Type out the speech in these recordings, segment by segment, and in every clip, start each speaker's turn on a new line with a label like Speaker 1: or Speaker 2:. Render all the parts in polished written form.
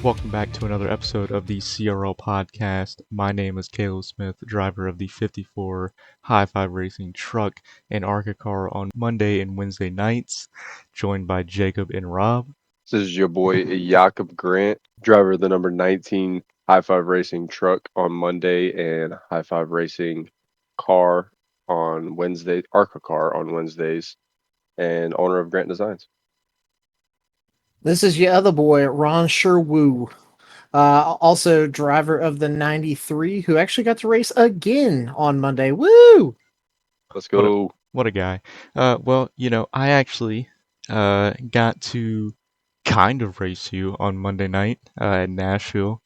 Speaker 1: Welcome back to another episode of the CRL Podcast. My name is Caleb Smith, driver of the 54 High Five Racing Truck and ARCA car on Monday and Wednesday nights, joined by Jacob and Rob.
Speaker 2: This is your boy Jakob Grant, driver of the number 19 High Five Racing Truck on Monday and High Five Racing car on Wednesday, ARCA car on Wednesdays, and owner of Grant Designs.
Speaker 3: This is your other boy, Ron Sherwoo. Also driver of the 93, who actually got to race again on Monday. Woo!
Speaker 2: Let's go.
Speaker 1: What a guy. I actually got to kind of race you on Monday night at Nashville.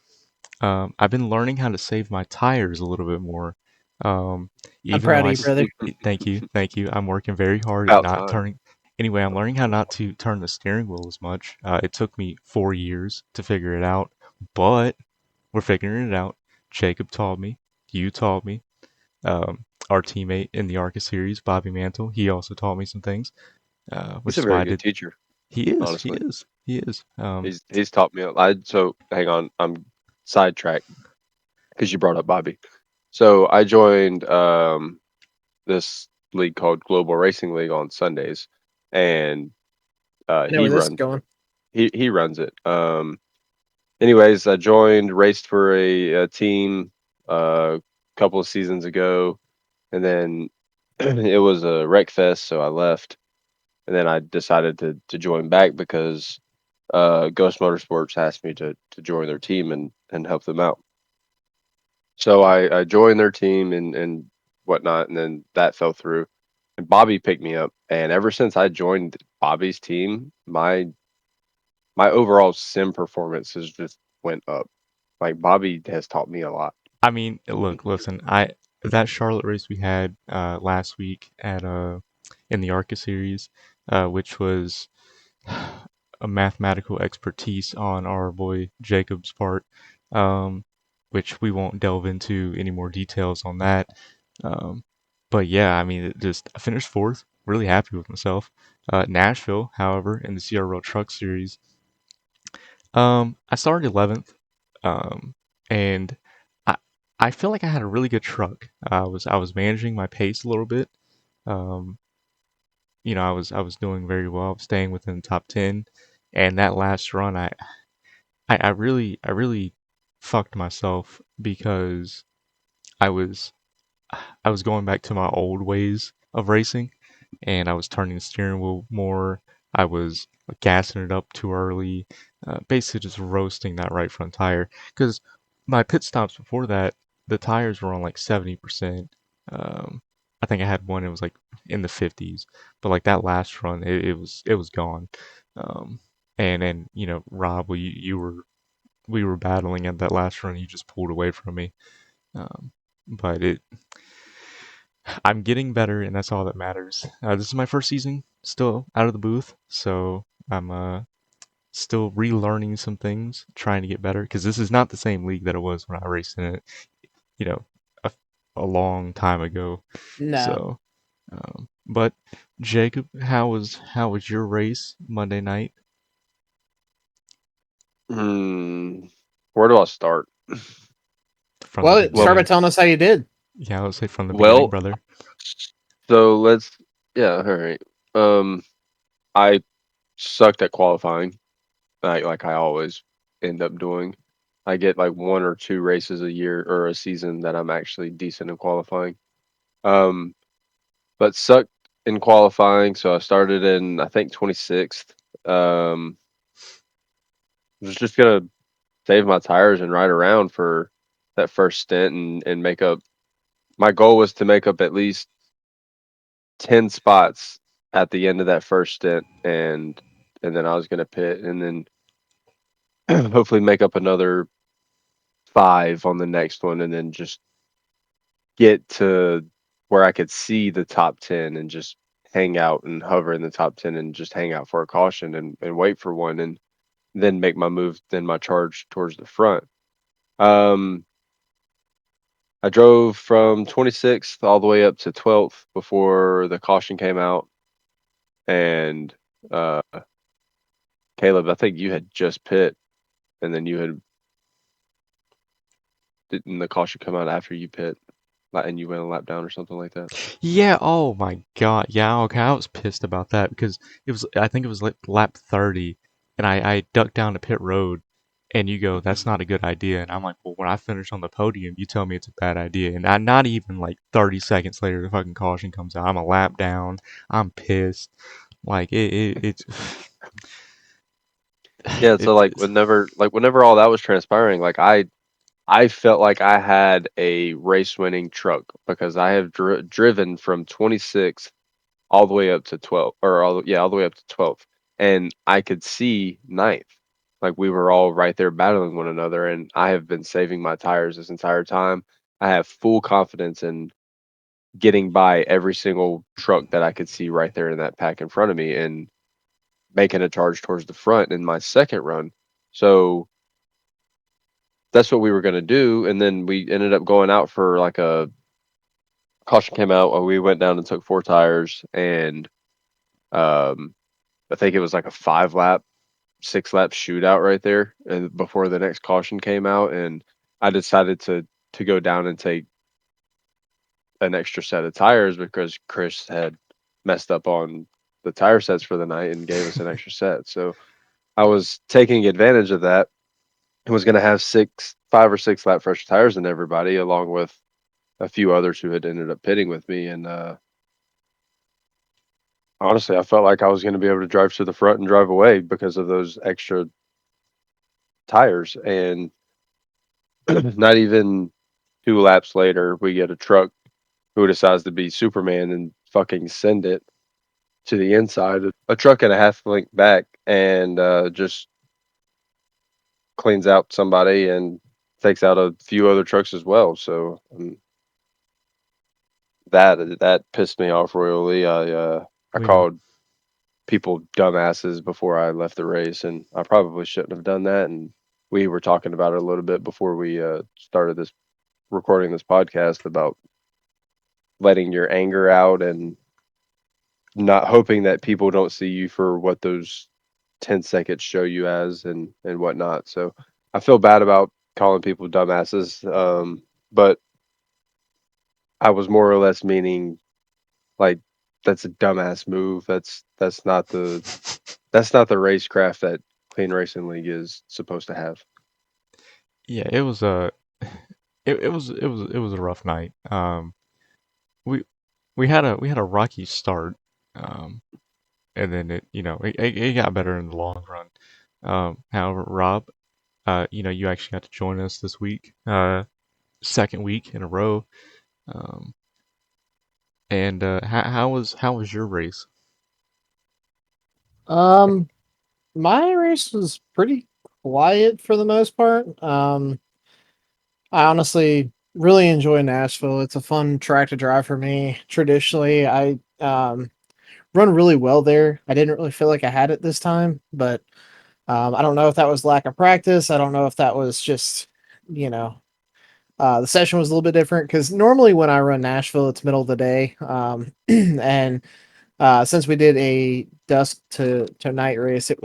Speaker 1: I've been learning how to save my tires a little bit more.
Speaker 3: I'm
Speaker 1: Even
Speaker 3: proud
Speaker 1: though
Speaker 3: of you, brother.
Speaker 1: Thank you. I'm working very hard at
Speaker 2: About
Speaker 1: not
Speaker 2: time.
Speaker 1: turning. Anyway, I'm learning how not to turn the steering wheel as much. It took me 4 years to figure it out, but we're figuring it out. Jacob taught me. You taught me. Our teammate in the ARCA series, Bobby Mantle, he also taught me some things, which
Speaker 2: He's a
Speaker 1: is why
Speaker 2: very
Speaker 1: I
Speaker 2: good
Speaker 1: did.
Speaker 2: teacher,
Speaker 1: He is.
Speaker 2: honestly.
Speaker 1: He is.
Speaker 2: He's taught me. So hang on, I'm sidetracked because you brought up Bobby. So I joined this league called Global Racing League on Sundays, and
Speaker 3: I know
Speaker 2: he
Speaker 3: where this is
Speaker 2: runs
Speaker 3: going.
Speaker 2: he runs it. Anyways, I joined, raced for a team a couple of seasons ago, and then it was a wreck fest, so I left. And then I decided to join back because Ghost Motorsports asked me to join their team and help them out. So I joined their team and whatnot, and then that fell through. And Bobby picked me up, and ever since I joined Bobby's team, my overall sim performance has just went up. Like Bobby has taught me a lot.
Speaker 1: I mean, look, listen. That Charlotte race we had last week at in the ARCA series, which was a mathematical expertise on our boy Jacob's part, um, which we won't delve into any more details on that. Um, but yeah, I mean, I finished fourth. Really happy with myself. Nashville, however, in the CRL Truck series, I started 11th, and I I feel like I had a really good truck. I was managing my pace a little bit. Um, I was doing very well. I was staying within the top 10, and that last run, I really fucked myself because I was I was going back to my old ways of racing, and I was turning the steering wheel more. I was gassing it up too early, basically just roasting that right front tire. Because my pit stops before that, the tires were on like 70%. I think I had one, it was like in the 50s, but like that last run, it was gone. Um, and Rob, we were battling at that last run. You just pulled away from me. Um, but I'm getting better, and that's all that matters. This is my first season, still out of the booth, so I'm still relearning some things, trying to get better. Because this is not the same league that it was when I raced in it, you know, a, a long time ago.
Speaker 3: No.
Speaker 1: So, but Jacob, how was your race Monday night?
Speaker 2: Where do I start?
Speaker 1: From the
Speaker 3: Well, start by
Speaker 1: beginning.
Speaker 3: telling us how you did.
Speaker 1: Yeah, let's say from the beginning,
Speaker 2: Well,
Speaker 1: brother.
Speaker 2: so yeah, all right. I sucked at qualifying, like I always end up doing. I get like one or two races a year or a season that I'm actually decent in qualifying. Um, but sucked in qualifying, so I started in I think 26th. Was just gonna save my tires and ride around for that first stint and make up. My goal was to make up at least 10 spots at the end of that first stint, and then I was gonna pit and then hopefully make up another 5 on the next one, and then just get to where I could see the top 10 and just hang out and hover in the top 10 and just hang out for a caution and wait for one and then make my move, then my charge towards the front. Um, I drove from 26th all the way up to 12th before the caution came out. And uh, Caleb, I think you had just pit. and then didn't the caution come out after you pit, and you went a lap down or something like that?
Speaker 1: Yeah, oh my God. Yeah, okay. I was pissed about that because I think it was like lap 30, and I ducked down to pit road, and you go, that's not a good idea. And I'm like, well, when I finish on the podium, you tell me it's a bad idea. And not even like 30 seconds later, the fucking caution comes out. I'm a lap down. I'm pissed. Like, it's,
Speaker 2: Yeah, so
Speaker 1: it's,
Speaker 2: whenever all that was transpiring, like I felt like I had a race winning truck because I have driven from 26th all the way up to 12, or all the way up to 12th, and I could see ninth. Like we were all right there battling one another, and I have been saving my tires this entire time. I have full confidence in getting by every single truck that I could see right there in that pack in front of me and making a charge towards the front in my second run. So that's what we were going to do. And then we ended up going out for like a caution came out. We went down and took four tires. And um, I think it was like a 5 lap, 6 lap shootout right there. And before the next caution came out. And I decided to go down and take an extra set of tires because Chris had messed up on the tire sets for the night and gave us an extra set. So I was taking advantage of that and was going to have 5 or 6 lap fresh tires in everybody, along with a few others who had ended up pitting with me. And honestly, I felt like I was going to be able to drive to the front and drive away because of those extra tires. And not even 2 laps later, we get a truck who decides to be Superman and fucking send it to the inside, a truck and a half length back, and just cleans out somebody and takes out a few other trucks as well. So that pissed me off royally. I
Speaker 1: we,
Speaker 2: called people dumbasses before I left the race, and I probably shouldn't have done that. And we were talking about it a little bit before we started this recording this podcast about letting your anger out and not hoping that people don't see you for what those 10 seconds show you as and whatnot. So I feel bad about calling people dumbasses, but I was more or less meaning like that's a dumbass move. That's not the racecraft that Clean Racing League is supposed to have.
Speaker 1: yeah, it was it was a rough night. We we had a rocky start. Um, and then it got better in the long run. However, Rob, you actually got to join us this week, second week in a row. Um, and how was your race?
Speaker 3: Um, my race was pretty quiet for the most part. I honestly really enjoy Nashville. It's a fun track to drive for me. Traditionally, I run really well there. I didn't really feel like I had it this time, but I don't know if that was lack of practice. I don't know if that was just, you know, the session was a little bit different because normally when I run Nashville, it's middle of the day. And since we did a dusk to night race, it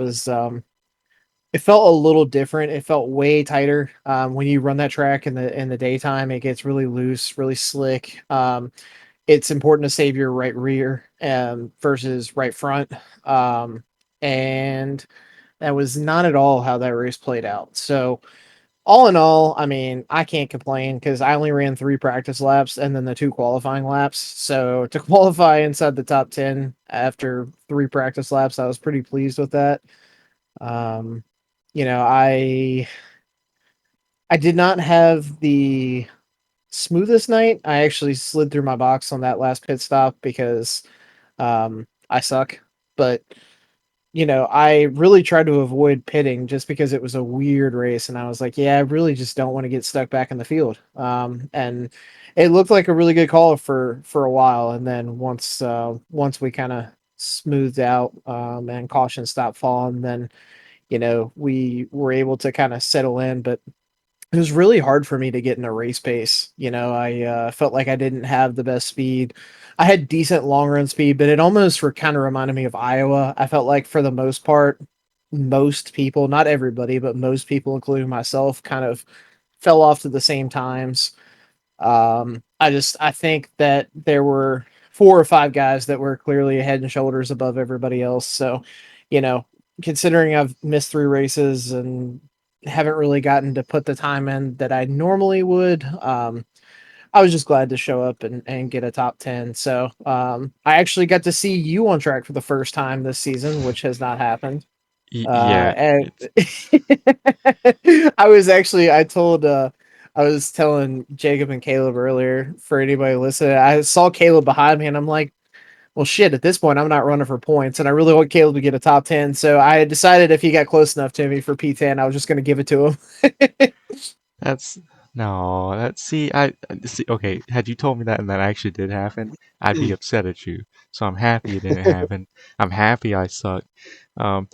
Speaker 3: felt a little different. It felt way tighter. When you run that track in the daytime, it gets really loose, really slick. It's important to save your right rear versus right front. And that was not at all how that race played out. So all in all, I mean, I can't complain because I only ran 3 practice laps and then the 2 qualifying laps. So to qualify inside the top 10 after 3 practice laps, I was pretty pleased with that. Um, you know, I did not have the smoothest night. I actually slid through my box on that last pit stop because I suck. But I really tried to avoid pitting just because it was a weird race, and I was like, yeah, I really just don't want to get stuck back in the field. And it looked like a really good call for a while, and then once we kind of smoothed out and caution stopped falling, then we were able to kind of settle in. But it was really hard for me to get in a race pace. I felt like I didn't have the best speed. I had decent long run speed, but it almost kind of reminded me of Iowa. I felt like for the most part, most people, not everybody, but most people, including myself, kind of fell off to the same times. I think that there were 4 or 5 guys that were clearly head and shoulders above everybody else. So, you know, considering I've missed 3 races and haven't really gotten to put the time in that I normally would, I was just glad to show up and get a top 10. So I actually got to see you on track for the first time this season, which has not happened.
Speaker 1: Yeah,
Speaker 3: And
Speaker 1: it's
Speaker 3: I was telling Jacob and Caleb earlier, for anybody listening, I saw Caleb behind me and I'm like, well, shit, at this point, I'm not running for points and I really want Caleb to get a top 10. So I decided if he got close enough to me for P10, I was just going to give it to him.
Speaker 1: that's no, that's see. Okay, had you told me that and that actually did happen, I'd be upset at you. So I'm happy it didn't happen. I'm happy I suck. Um,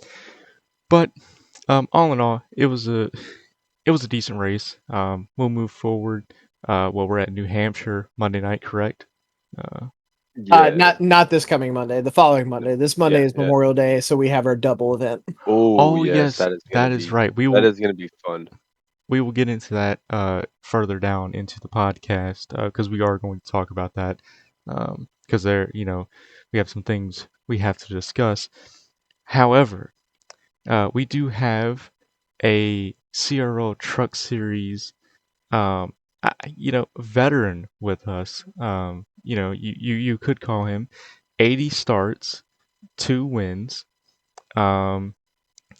Speaker 1: but all in all, it was a decent race. We'll move forward. Well, we're at New Hampshire Monday night, correct? Uh,
Speaker 2: Yeah.
Speaker 3: Not this coming Monday, the following Monday. This Monday
Speaker 2: Yeah.
Speaker 3: is
Speaker 2: Yeah.
Speaker 3: Memorial Day, so we have our double event.
Speaker 2: Oh
Speaker 1: oh
Speaker 2: yes,
Speaker 1: yes,
Speaker 2: that is gonna
Speaker 1: that is
Speaker 2: be
Speaker 1: right. We
Speaker 2: that
Speaker 1: will
Speaker 2: is gonna be fun.
Speaker 1: we will get into that further down into the podcast because we are going to talk about that because we have some things we have to discuss. However, we do have a CRL Truck Series, um, veteran with us. You could call him 80 starts, 2 wins. Um,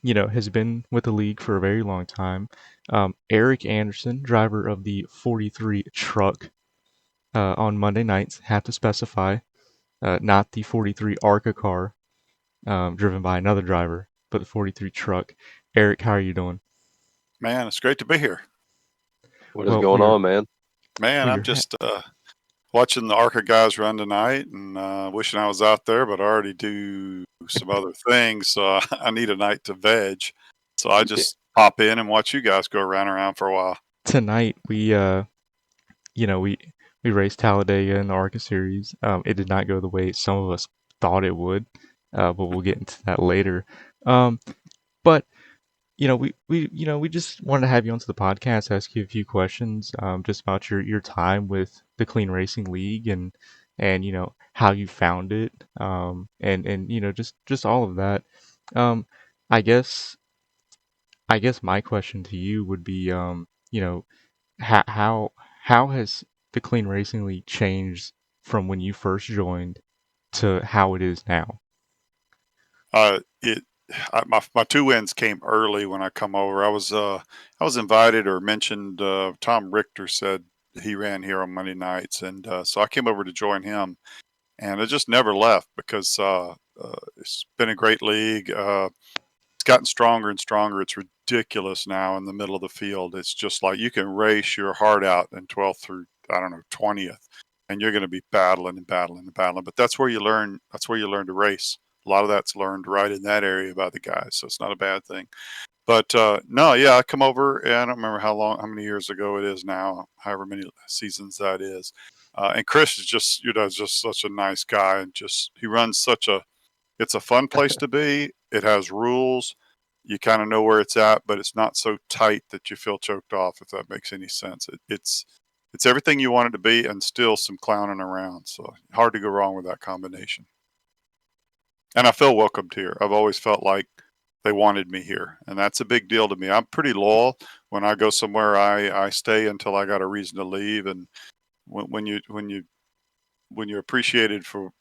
Speaker 1: has been with the league for a very long time. Eric Anderson, driver of the 43 truck on Monday nights, have to specify, not the 43 ARCA car driven by another driver, but the 43 truck. Eric, how are you doing?
Speaker 4: Man, it's great to be here.
Speaker 2: What is
Speaker 1: Well,
Speaker 2: going on, man?
Speaker 4: Man, I'm just watching the ARCA guys run tonight and wishing I was out there, but I already do some other things. So I need a night to veg. So I just pop in and watch you guys go around for a while.
Speaker 1: tonight we raced Talladega in the ARCA series. It did not go the way some of us thought it would, but we'll get into that later. But we just wanted to have you onto the podcast, ask you a few questions, just about your time with the Clean Racing League and how you found it, and just all of that. Um, I guess my question to you would be, how how has the Clean Racing League changed from when you first joined to how it is now?
Speaker 4: It my 2 wins came early when I come over. I was invited or mentioned. Tom Richter said he ran here on Monday nights, and so I came over to join him, and I just never left because it's been a great league. It's gotten stronger and stronger. It's ridiculous now in the middle of the field. It's just like you can race your heart out in 12th through, I don't know, 20th, and you're going to be battling and battling and battling. But that's where you learn. That's where you learn to race. A lot of that's learned right in that area by the guys, so it's not a bad thing. But no, yeah, I come over, and I don't remember how many years ago it is now, however many seasons that is. And Chris is just such a nice guy, and just he runs such a it's a fun place to be. It has rules. You kind of know where it's at, but it's not so tight that you feel choked off, if that makes any sense. It's everything you want it to be and still some clowning around. So hard to go wrong with that combination. And I feel welcomed here. I've always felt like they wanted me here, and that's a big deal to me. I'm pretty loyal. When I go somewhere, I stay until I got a reason to leave. And when you're appreciated for,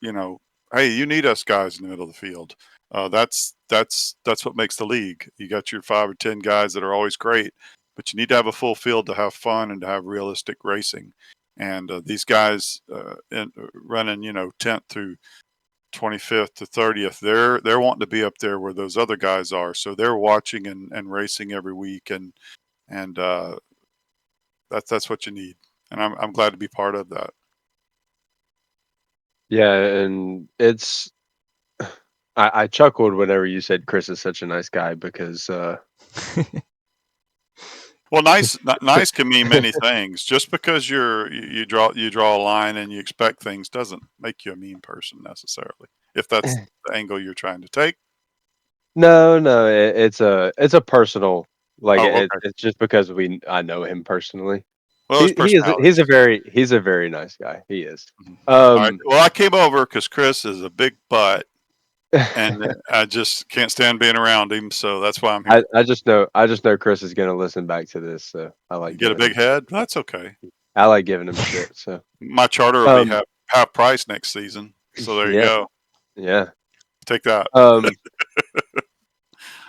Speaker 4: hey, you need us guys in the middle of the field. That's what makes the league. You got your 5 or 10 guys that are always great, but you need to have a full field to have fun and to have realistic racing. And these guys running 10th through 25th to 30th, they're wanting to be up there where those other guys are. So they're watching and racing every week, and that's what you need. And I'm glad to be part of that.
Speaker 2: Yeah, and I chuckled whenever you said Chris is such a nice guy because
Speaker 4: Well, nice can mean many things. Just because you draw a line and you expect things doesn't make you a mean person necessarily. If that's the angle you're trying to take.
Speaker 2: No, it's a personal, like,
Speaker 4: Oh, okay.
Speaker 2: it's just because I know him personally.
Speaker 4: Well, his personality.
Speaker 2: He's a very nice guy. He is.
Speaker 4: Mhm. All right.
Speaker 2: Um,
Speaker 4: Well, I came over because Chris is a big butt, and I just can't stand being around him. So that's why I'm here.
Speaker 2: I just know Chris is gonna listen back to this, so
Speaker 4: You get a big head. That's okay.
Speaker 2: I like giving him shit. So,
Speaker 4: My charter will be
Speaker 2: um,
Speaker 4: half price next season. So there you
Speaker 2: yeah,
Speaker 4: go.
Speaker 2: yeah.
Speaker 4: Take that.
Speaker 2: Um,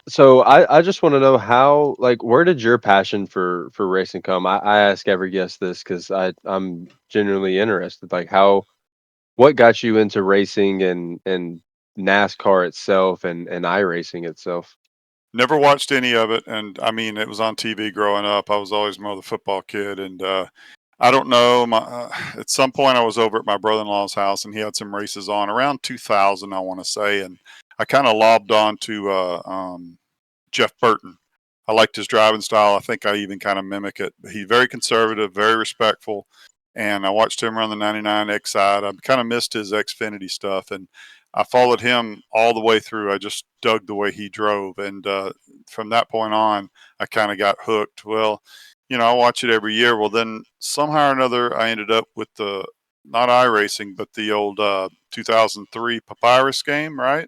Speaker 2: so I just want to know how, like, where did your passion for racing come? I ask every guest this because I'm genuinely interested. Like, what got you into racing and NASCAR itself and iRacing itself?
Speaker 4: Never watched any of it, and I mean, it was on TV growing up. I was always more the football kid, and I don't know. At some point, I was over at my brother-in-law's house, and he had some races on around 2000, I want to say, and I kind of lobbed on to Jeff Burton. I liked his driving style. I think I even kind of mimic it. He's very conservative, very respectful, and I watched him run the 99 X side. I kind of missed his Xfinity stuff, and I followed him all the way through. I just dug the way he drove, and from that point on, I kind of got hooked. Well, I watch it every year. Well, then somehow or another, I ended up with the not iRacing, but the old 2003 Papyrus game, right?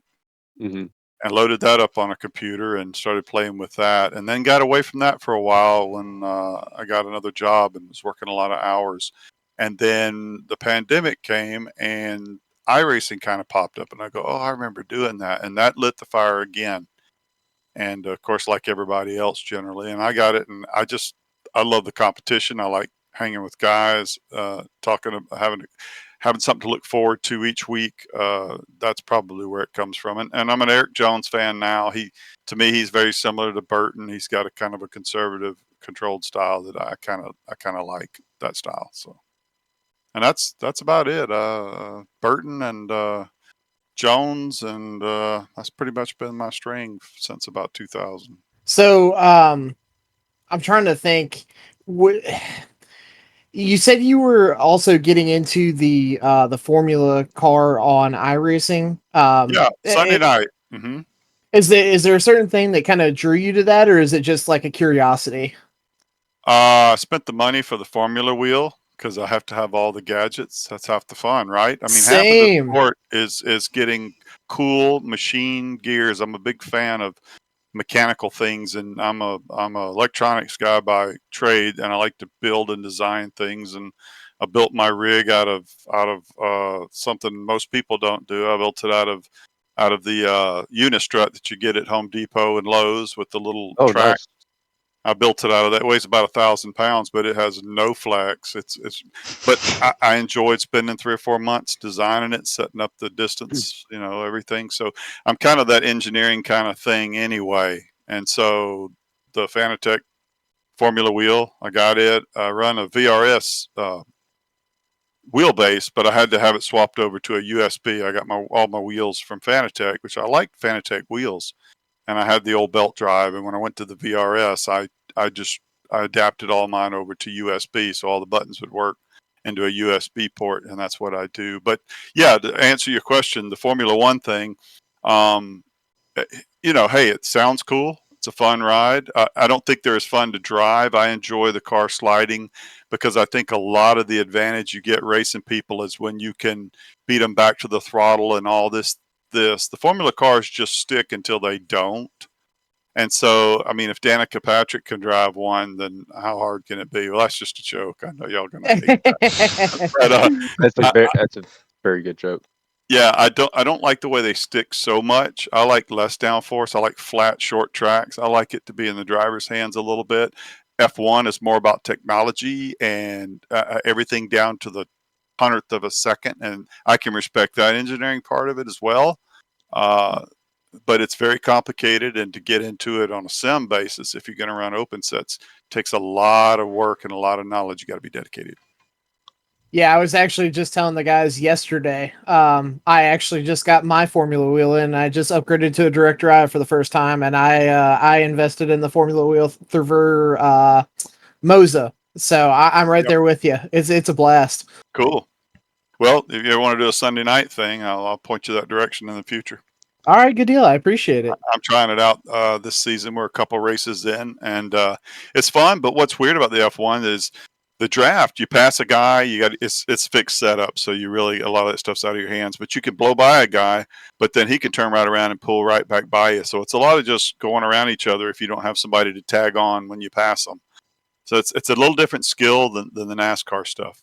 Speaker 2: Hmm.
Speaker 4: And loaded that up on a computer and started playing with that, and then got away from that for a while when I got another job and was working a lot of hours. And then the pandemic came and iRacing kind of popped up, and I go, oh, I remember doing that, and that lit the fire again. And of course, like everybody else generally, and I got it, and I love the competition. I like hanging with guys, talking, having something to look forward to each week. That's probably where it comes from. And I'm an Eric Jones fan now. To me, he's very similar to Burton. He's got a kind of a conservative, controlled style that I kind of like that style. So, and that's about it. Burton and Jones, and that's pretty much been my string since about 2000.
Speaker 3: So, I'm trying to think. What you said you were also getting into the Formula car on iRacing.
Speaker 4: Yeah, Sunday night. Hmm.
Speaker 3: Is there a certain thing that kind of drew you to that, or is it just like a curiosity?
Speaker 4: I spent the money for the Formula wheel because I have to have all the gadgets. That's half the fun, right? I mean, half of the
Speaker 3: Same.
Speaker 4: sport is getting cool machine gears. I'm a big fan of mechanical things, and I'm a electronics guy by trade, and I like to build and design things. And I built my rig out of something most people don't do. I built it out of the Unistrut that you get at Home Depot and Lowe's with the little
Speaker 2: Oh,
Speaker 4: track.
Speaker 2: nice.
Speaker 4: I built it out of that. It weighs about 1,000 pounds, but it has no flex. But I enjoyed spending 3 or 4 months designing it, setting up the distance, everything. So I'm kind of that engineering kind of thing anyway. And so the Fanatec Formula wheel, I got it. I run a VRS wheelbase, but I had to have it swapped over to a USB. I got all my wheels from Fanatec, which I like Fanatec wheels, and I had the old belt drive. And when I went to the VRS, I adapted all mine over to USB, so all the buttons would work into a USB port, and that's what I do. But yeah, to answer your question, the Formula One thing, um, hey, it sounds cool. It's a fun ride. I don't think they're as fun to drive. I enjoy the car sliding because I think a lot of the advantage you get racing people is when you can beat them back to the throttle and all this. The Formula cars just stick until they don't. And so, I mean, if Danica Patrick can drive one, then how hard can it be? Well, that's just a joke. I know y'all gonna hate that, but I,
Speaker 2: That's a very good joke.
Speaker 4: yeah, I don't like the way they stick so much. I like less downforce. I like flat, short tracks. I like it to be in the driver's hands a little bit. F1 is more about technology and everything down to the hundredth of a second, and I can respect that engineering part of it as well. Uh, but it's very complicated, and to get into it on a sim basis, if you're going to run open sets, takes a lot of work and a lot of knowledge. You got to be dedicated.
Speaker 3: Yeah, I was actually just telling the guys yesterday. I actually just got my Formula wheel in. I just upgraded to a direct drive for the first time, and I invested in the Formula wheel through Moza. So I'm right
Speaker 4: Yep.
Speaker 3: there with you. It's a blast.
Speaker 4: Cool. Well, if you ever want to do a Sunday night thing, I'll point you that direction in the future.
Speaker 3: All right, good deal. I appreciate it.
Speaker 4: I'm trying it out this season. We're a couple races in, and it's fun. But what's weird about the F1 is the draft. You pass a guy, it's fixed setup, so you really a lot of that stuff's out of your hands. But you can blow by a guy, but then he can turn right around and pull right back by you. So it's a lot of just going around each other if you don't have somebody to tag on when you pass them. So it's a little different skill than the NASCAR stuff.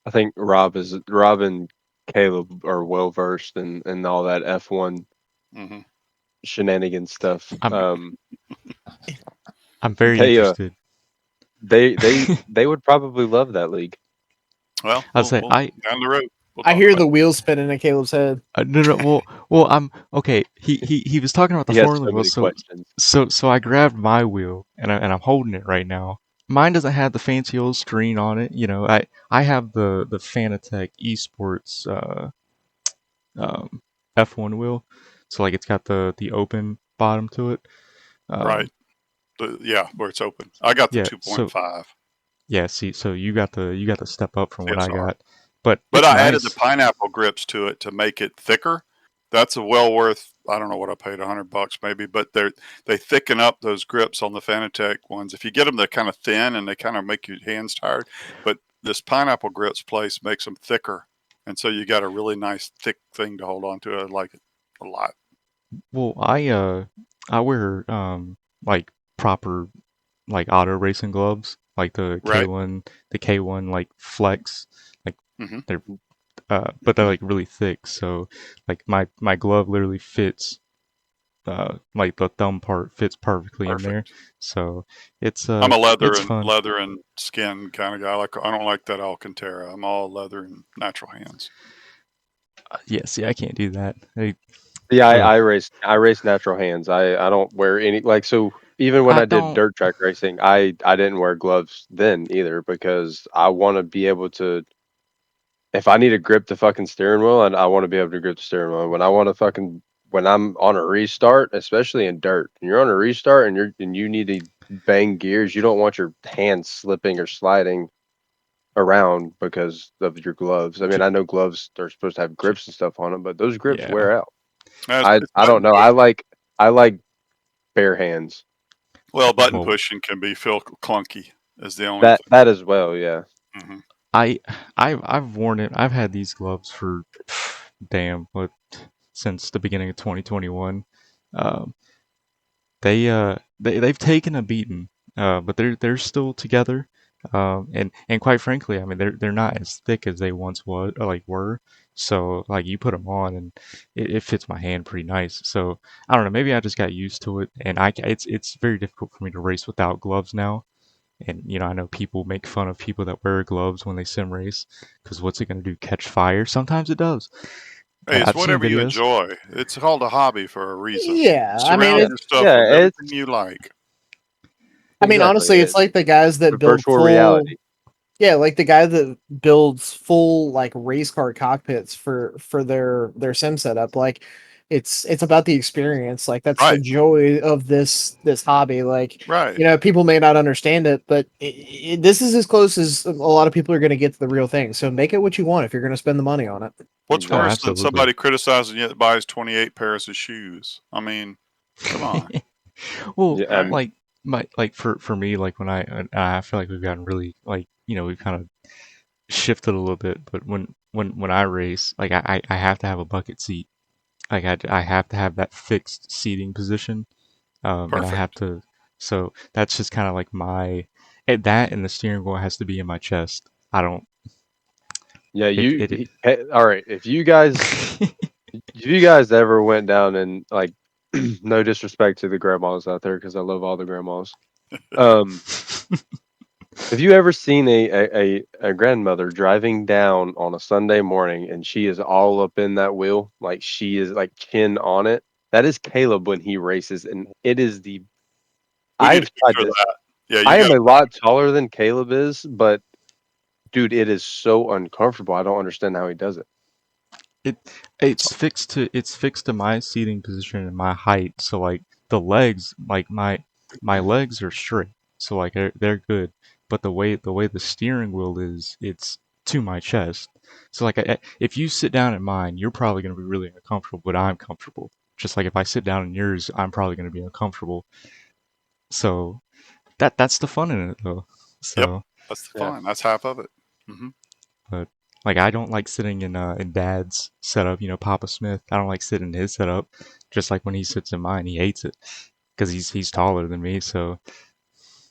Speaker 2: I think Rob and Caleb are well versed in all that F1
Speaker 4: Mm-hmm.
Speaker 2: shenanigan stuff.
Speaker 1: I'm very
Speaker 2: They
Speaker 1: interested.
Speaker 2: they would probably love that league.
Speaker 4: Well,
Speaker 1: I'll say
Speaker 4: we'll down the road. We'll
Speaker 3: I
Speaker 4: talk
Speaker 3: hear
Speaker 4: about
Speaker 3: the wheels spinning in Caleb's head.
Speaker 1: no. Well, I'm okay. He was talking about the
Speaker 2: He has
Speaker 1: four-wheel
Speaker 2: so
Speaker 1: wheel,
Speaker 2: many questions.
Speaker 1: so I grabbed my wheel and I'm holding it right now. Mine doesn't have the fancy old screen on it. You know, I have the Fanatec Esports um, F1 wheel, so like it's got the open bottom to it.
Speaker 4: right. Yeah, where it's open. I got the
Speaker 1: Yeah.
Speaker 4: 2.5.
Speaker 1: Yeah. See, so you got the step up from what I
Speaker 4: CSR.
Speaker 1: got, but
Speaker 4: But
Speaker 1: it's
Speaker 4: I added the
Speaker 1: nice.
Speaker 4: pineapple grips to it to make it thicker. That's a well worth. I don't know what I paid, $100 maybe, but they thicken up those grips on the Fanatec ones. If you get them, they're kind of thin and they kind of make your hands tired. But this pineapple grips place makes them thicker, and so you got a really nice thick thing to hold on to. I like it a lot.
Speaker 1: Well, I wear like proper like auto racing gloves, like the
Speaker 4: Right.
Speaker 1: K1 like Flex, like
Speaker 4: Mm-hmm.
Speaker 1: they're but they're like really thick, so like my glove literally fits like the thumb part fits perfectly in there.
Speaker 4: Perfect.
Speaker 1: So it's
Speaker 4: I'm a
Speaker 1: it's fun.
Speaker 4: leather and skin kind of guy. I don't like that Alcantara. I'm all leather and natural hands.
Speaker 1: Yeah, see, I can't do that.
Speaker 2: Yeah,
Speaker 1: Ugh.
Speaker 2: I race natural hands. I don't wear any like so even when
Speaker 1: I
Speaker 2: I did
Speaker 1: don't.
Speaker 2: dirt track racing, I didn't wear gloves then either because I want to be able to if I need to grip the fucking steering wheel and I want to be able to grip the steering wheel. When I want to fucking when I'm on a restart, especially in dirt, and you're on a restart and you need to bang gears, you don't want your hands slipping or sliding around because of your gloves. I mean, I know gloves are supposed to have grips and stuff on them, but those grips
Speaker 1: Yeah.
Speaker 2: wear out.
Speaker 4: It's
Speaker 2: I don't
Speaker 4: button
Speaker 2: know.
Speaker 4: push.
Speaker 2: I like bare hands.
Speaker 4: Well, button
Speaker 1: Well,
Speaker 4: pushing can be feel clunky. Is the only thing.
Speaker 2: That as well, yeah.
Speaker 4: Mm-hmm.
Speaker 1: I I've worn it. I've had these gloves for damn what since the beginning of 2021. Um, they've taken a beating, but they're still together. And quite frankly, I mean they're not as thick as they once was like were. So like you put them on and it fits my hand pretty nice. So I don't know. Maybe I just got used to it, and it's very difficult for me to race without gloves now. And you know I know people make fun of people that wear gloves when they sim race because what's it gonna do? Catch fire? Sometimes it does.
Speaker 4: Hey, it's
Speaker 1: I've seen
Speaker 4: whatever you
Speaker 1: videos.
Speaker 4: enjoy. It's called a hobby for a reason.
Speaker 3: Yeah, I mean,
Speaker 4: Surround
Speaker 2: Yeah.
Speaker 4: yourself with
Speaker 2: Yeah,
Speaker 4: everything
Speaker 2: it's
Speaker 4: you like.
Speaker 2: exactly
Speaker 3: honestly, it's
Speaker 2: it.
Speaker 3: like the guys
Speaker 2: The
Speaker 3: that build
Speaker 2: virtual
Speaker 3: full.
Speaker 2: reality.
Speaker 3: Yeah, like the guy that builds full like race car cockpits for their sim setup. Like, it's about the experience. Like that's the
Speaker 4: Right,
Speaker 3: joy of this hobby. Like,
Speaker 4: right.
Speaker 3: people may not understand it, but this is as close as a lot of people are going to get to the real thing. So make it what you want if you're going to spend the money on it.
Speaker 4: What's
Speaker 1: Oh,
Speaker 2: Exactly.
Speaker 4: worse than
Speaker 1: absolutely.
Speaker 4: somebody criticizing you that buys 28 pairs of shoes? I mean, come on.
Speaker 1: Well,
Speaker 2: Yeah,
Speaker 4: Right?
Speaker 1: like like for me, like when I feel like we've gotten really like we've kind of shifted a little bit, but when I race, like I have to have a bucket seat. Like I have to have that fixed seating position, and I have
Speaker 4: Perfect.
Speaker 1: to. So that's just kind of like my that and the steering wheel has to be in my chest. I don't
Speaker 2: yeah,
Speaker 1: it.
Speaker 2: all right. If you guys ever went down and like no disrespect to the grandmas out there because I love all the grandmas. Um have you ever seen a grandmother driving down on a Sunday morning and she is all up in that wheel, like she is like chin on it? That is Caleb when he races, and it is the
Speaker 4: We need a
Speaker 2: I've tried
Speaker 4: picture of
Speaker 2: this.
Speaker 4: that. Yeah, you
Speaker 2: I am
Speaker 4: got
Speaker 2: a lot taller than Caleb is, but dude, it is so uncomfortable. I don't understand how he does it.
Speaker 1: It it's fixed to my seating position and my height. So like the legs, like my legs are straight. So like they're good. But the way the steering wheel is, it's to my chest. So like, if you sit down in mine, you're probably going to be really uncomfortable, but I'm comfortable. Just like if I sit down in yours, I'm probably going to be uncomfortable. So that's the fun in it, though.
Speaker 4: Yep,
Speaker 1: So,
Speaker 4: that's the
Speaker 2: Yeah.
Speaker 4: fun. That's half of it. Hmm.
Speaker 1: but like I don't like sitting in Dad's setup. Papa Smith. I don't like sitting in his setup. Just like when he sits in mine, he hates it because he's taller than me. So,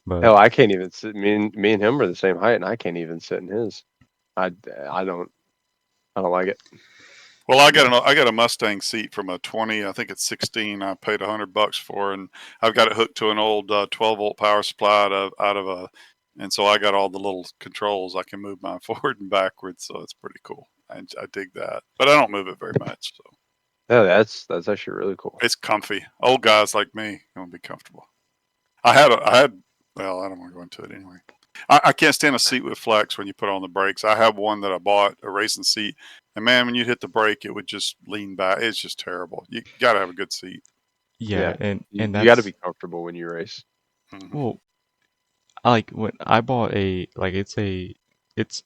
Speaker 1: but
Speaker 2: Hell, I can't even sit. Me and him are the same height, and I can't even sit in his. I, I don't like it.
Speaker 4: Well, I got a Mustang seat from a 20. I think it's 16. I paid $100 for, and I've got it hooked to an old 12-volt power supply out of a, and so I got all the little controls. I can move mine forward and backwards, so it's pretty cool. I dig that, but I don't move it very much, so
Speaker 2: Yeah, that's actually really cool.
Speaker 4: it's comfy. Old guys like me gonna be comfortable. Well, I don't want to go into it anyway. I can't stand a seat with flex when you put on the brakes. I have one that I bought, a racing seat, and man, when you hit the brake, it would just lean back. It's just terrible. You got to have a good seat.
Speaker 1: yeah,
Speaker 2: Yeah,
Speaker 1: and
Speaker 2: you got to
Speaker 1: that's
Speaker 2: be comfortable when you race.
Speaker 4: Hmm.
Speaker 1: well, like when I bought it's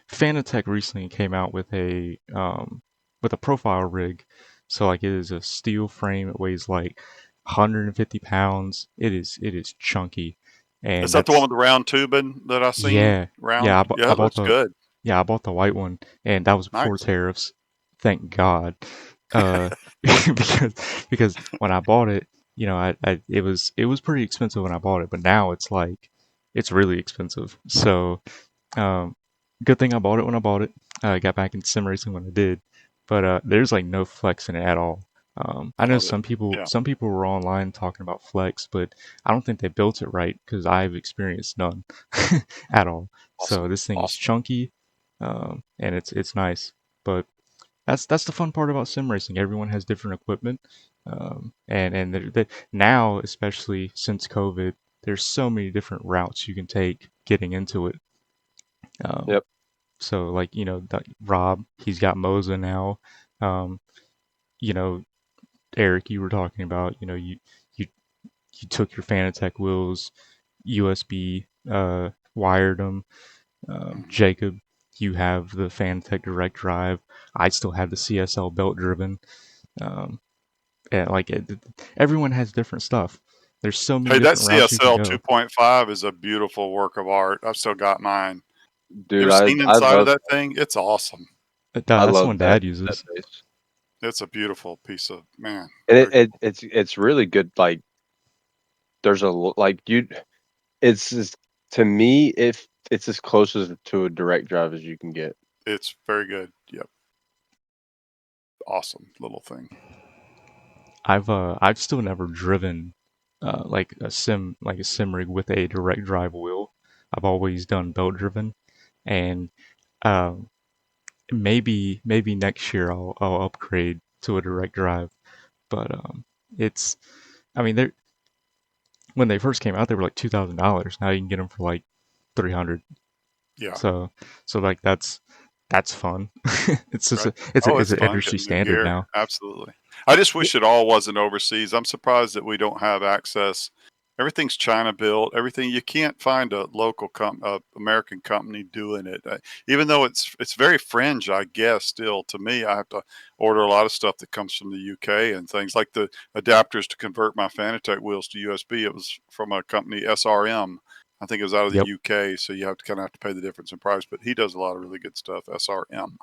Speaker 1: Fanatec recently came out with a profile rig. So like it is a steel frame. It weighs like 150 pounds. It is chunky,
Speaker 4: Is
Speaker 1: and
Speaker 4: that the one
Speaker 1: that's
Speaker 4: with the round tubing that I seen
Speaker 1: yeah
Speaker 4: round?
Speaker 1: yeah.
Speaker 4: Yeah,
Speaker 1: I
Speaker 4: it
Speaker 1: bought
Speaker 4: looks
Speaker 1: the
Speaker 4: good.
Speaker 1: yeah I bought the white one, and that was before
Speaker 4: Nice.
Speaker 1: tariffs. Thank God. Uh, because when I bought it, it was pretty expensive when I bought it, but now it's really expensive. So um, good thing I bought it when I bought it. I got back into sim racing when I did, but there's like no flex in it at all. I
Speaker 4: I
Speaker 1: know
Speaker 4: love it.
Speaker 1: some
Speaker 4: Yeah,
Speaker 1: people were online talking about flex, but I don't think they built it right because I've experienced none at all. So
Speaker 4: awesome,
Speaker 1: this thing is
Speaker 4: awesome.
Speaker 1: chunky, and it's nice. But that's the fun part about sim racing. Everyone has different equipment, and now, especially since COVID, there's so many different routes you can take getting into it. Um,
Speaker 2: Yep.
Speaker 1: so like Rob, he's got Moza now. Um, you know Eric, you were talking about. You you took your Fanatec wheels, USB wired them.
Speaker 4: Hmm.
Speaker 1: Jacob, you have the Fanatec direct drive. I still have the CSL belt driven. Um, and everyone has different stuff. There's so many
Speaker 4: Hey, that
Speaker 1: different routes you can
Speaker 4: CSL
Speaker 1: go.
Speaker 4: 2.5 is a beautiful work of art. I've still got mine. You
Speaker 2: Dude,
Speaker 4: ever seen
Speaker 2: I
Speaker 4: inside of
Speaker 2: love
Speaker 4: that thing? It's awesome.
Speaker 1: That's the one Dad
Speaker 2: that
Speaker 1: uses.
Speaker 2: base,
Speaker 4: It's a beautiful piece of man.
Speaker 2: and
Speaker 4: Very cool.
Speaker 2: it's really good. Like there's like you, it's just, to me, if it's as close as to a direct drive as you can get.
Speaker 4: It's very good. Yep. Awesome little thing.
Speaker 1: I've still never driven like a sim rig with a direct drive wheel. I've always done belt driven, and um, maybe next year I'll upgrade to a direct drive. But it's I mean they when they first came out they were like $2,000. Now you can get them for like 300.
Speaker 4: Yeah.
Speaker 1: So like that's fun. It's just
Speaker 4: Right.
Speaker 1: a, it's a,
Speaker 4: Oh,
Speaker 1: it's
Speaker 4: it's
Speaker 1: an
Speaker 4: fun
Speaker 1: industry
Speaker 4: getting new
Speaker 1: standard
Speaker 4: gear.
Speaker 1: now.
Speaker 4: Absolutely. I just wish it all wasn't overseas. I'm surprised that we don't have access. Everything's China built. Everything you can't find a local American company doing it. Even though it's very fringe, I guess. Still, to me, I have to order a lot of stuff that comes from the UK and things like the adapters to convert my Fanatec wheels to USB. It was from a company SRM. I think it was out of the
Speaker 1: Yep.
Speaker 4: UK, so you have to kind of have to pay the difference in price. But he does a lot of really good stuff. SRM.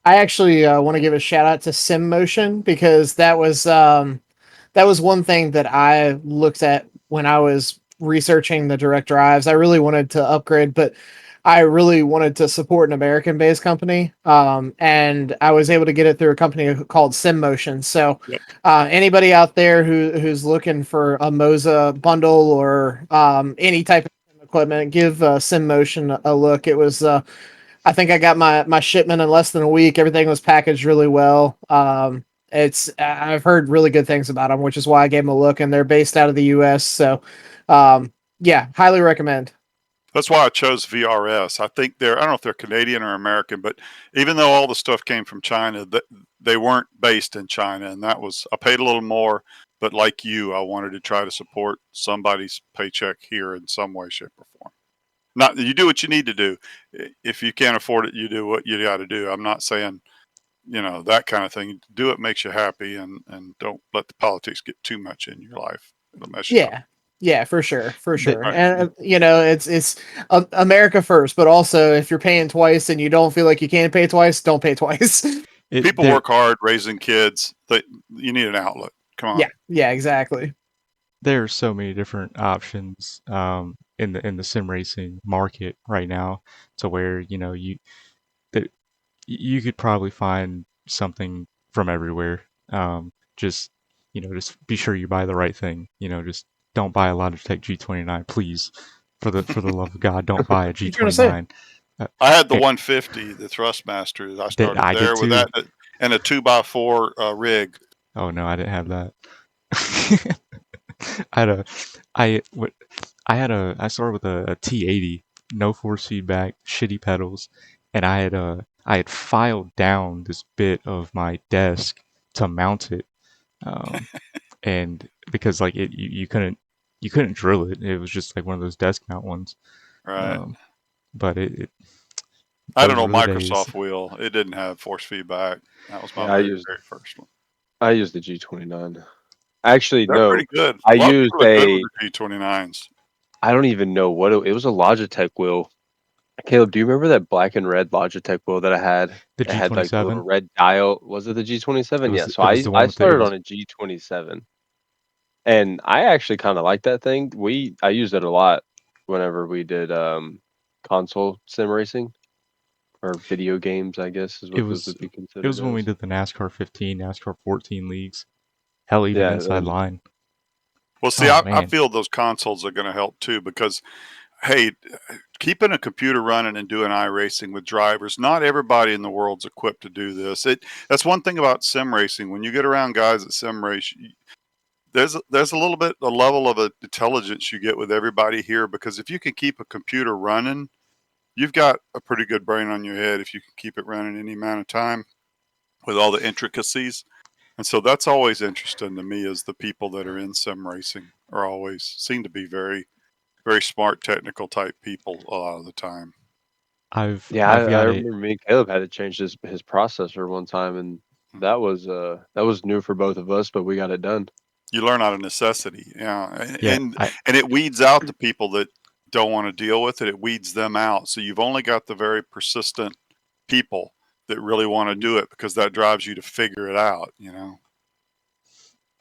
Speaker 3: I actually want to give a shout out to Sim Motion because that was one thing that I looked at when I was researching the direct drives. I really wanted to upgrade, but I really wanted to support an American-based company, and I was able to get it through a company called Sim Motion. So,
Speaker 4: Yep.
Speaker 3: anybody out there who's looking for a Moza bundle or any type of equipment, give Sim Motion a look. It was I think I got my shipment in less than a week. Everything was packaged really well. I've heard really good things about them, which is why I gave them a look. And they're based out of the U.S. So, yeah, highly recommend.
Speaker 4: That's why I chose VRS. I think I don't know if they're Canadian or American, but even though all the stuff came from China, they weren't based in China. And I paid a little more, but like you, I wanted to try to support somebody's paycheck here in some way, shape, or form. Not you do what you need to do. If you can't afford it, you do what you got to do. I'm not saying, that kind of thing. Do what makes you happy, and don't let the politics get too much in your life. It'll mess you up.
Speaker 3: Yeah, for sure, for
Speaker 1: The-
Speaker 3: sure.
Speaker 4: Right.
Speaker 3: And it's America first, but also if you're paying twice and you don't feel like you can pay twice, don't pay twice.
Speaker 4: People
Speaker 1: there
Speaker 4: work hard raising kids. You need an outlet. Come on.
Speaker 3: Yeah, exactly.
Speaker 1: there are so many different options in the sim racing market right now, to where that you could probably find something from everywhere. Just just be sure you buy the right thing. Just don't buy a Logitech G29, please. For the love of God, don't buy a
Speaker 3: What you trying to say?
Speaker 1: G29. Uh,
Speaker 4: I had the
Speaker 1: eh,
Speaker 4: 150, the Thrustmaster. I
Speaker 1: that
Speaker 4: started
Speaker 1: I did
Speaker 4: there with
Speaker 1: too.
Speaker 4: that and a 2x4 rig.
Speaker 1: Oh no, I didn't have that. I had a I what I started with a T80, no force feedback, shitty pedals, and I had filed down this bit of my desk to mount it, um, and because like you couldn't drill it. It was just like one of those desk mount ones.
Speaker 4: Right.
Speaker 1: Um, but
Speaker 4: I had an
Speaker 1: those
Speaker 4: old
Speaker 1: were the days.
Speaker 4: Microsoft wheel. It didn't have force feedback. That was my
Speaker 2: Yeah,
Speaker 4: very, very first one.
Speaker 2: I used the G29. Actually,
Speaker 4: They're
Speaker 2: no,
Speaker 4: pretty good.
Speaker 2: I
Speaker 4: A lot of
Speaker 2: used
Speaker 4: people are good with
Speaker 2: a.
Speaker 4: the G29s.
Speaker 2: I don't even know what it was. A Logitech wheel. Caleb, do you remember that black and red Logitech wheel that I had?
Speaker 1: The
Speaker 2: It had like the little
Speaker 1: G27.
Speaker 2: red dial. Was it the G27? Yeah. So
Speaker 1: It was the one
Speaker 2: I
Speaker 1: with the it
Speaker 2: started
Speaker 1: was
Speaker 2: on a G27, and I actually kind of like that thing. I used it a lot whenever we did console sim racing or video games. I guess is
Speaker 1: it
Speaker 2: what those
Speaker 1: was
Speaker 2: would be
Speaker 1: it
Speaker 2: considered
Speaker 1: was when we
Speaker 2: as.
Speaker 1: did the NASCAR 15, NASCAR 14 leagues. Hell, even
Speaker 2: Yeah,
Speaker 1: inside line.
Speaker 4: Well, see,
Speaker 1: Oh
Speaker 4: I
Speaker 1: man,
Speaker 4: feel those consoles are going to help too because, hey, keeping a computer running and doing iRacing with drivers, not everybody in the world's equipped to do this. That's one thing about sim racing. When you get around guys that sim race, there's a little bit a level of intelligence you get with everybody here because if you can keep a computer running, you've got a pretty good brain on your head if you can keep it running any amount of time with all the intricacies. And so that's always interesting to me is the people that are in sim racing are always seem to be very, very smart technical type people a lot of the time.
Speaker 2: Yeah,
Speaker 1: I've
Speaker 2: I
Speaker 1: got a
Speaker 2: remember me and Caleb had to change his processor one time, and
Speaker 4: Hmm.
Speaker 2: that was new for both of us, but we got it done.
Speaker 4: You learn out of necessity, yeah,
Speaker 1: yeah
Speaker 4: and it weeds out the people that don't want to deal with it. It weeds them out. So you've only got the very persistent people that really want to
Speaker 2: Mhm.
Speaker 4: do it because that drives you to figure it out.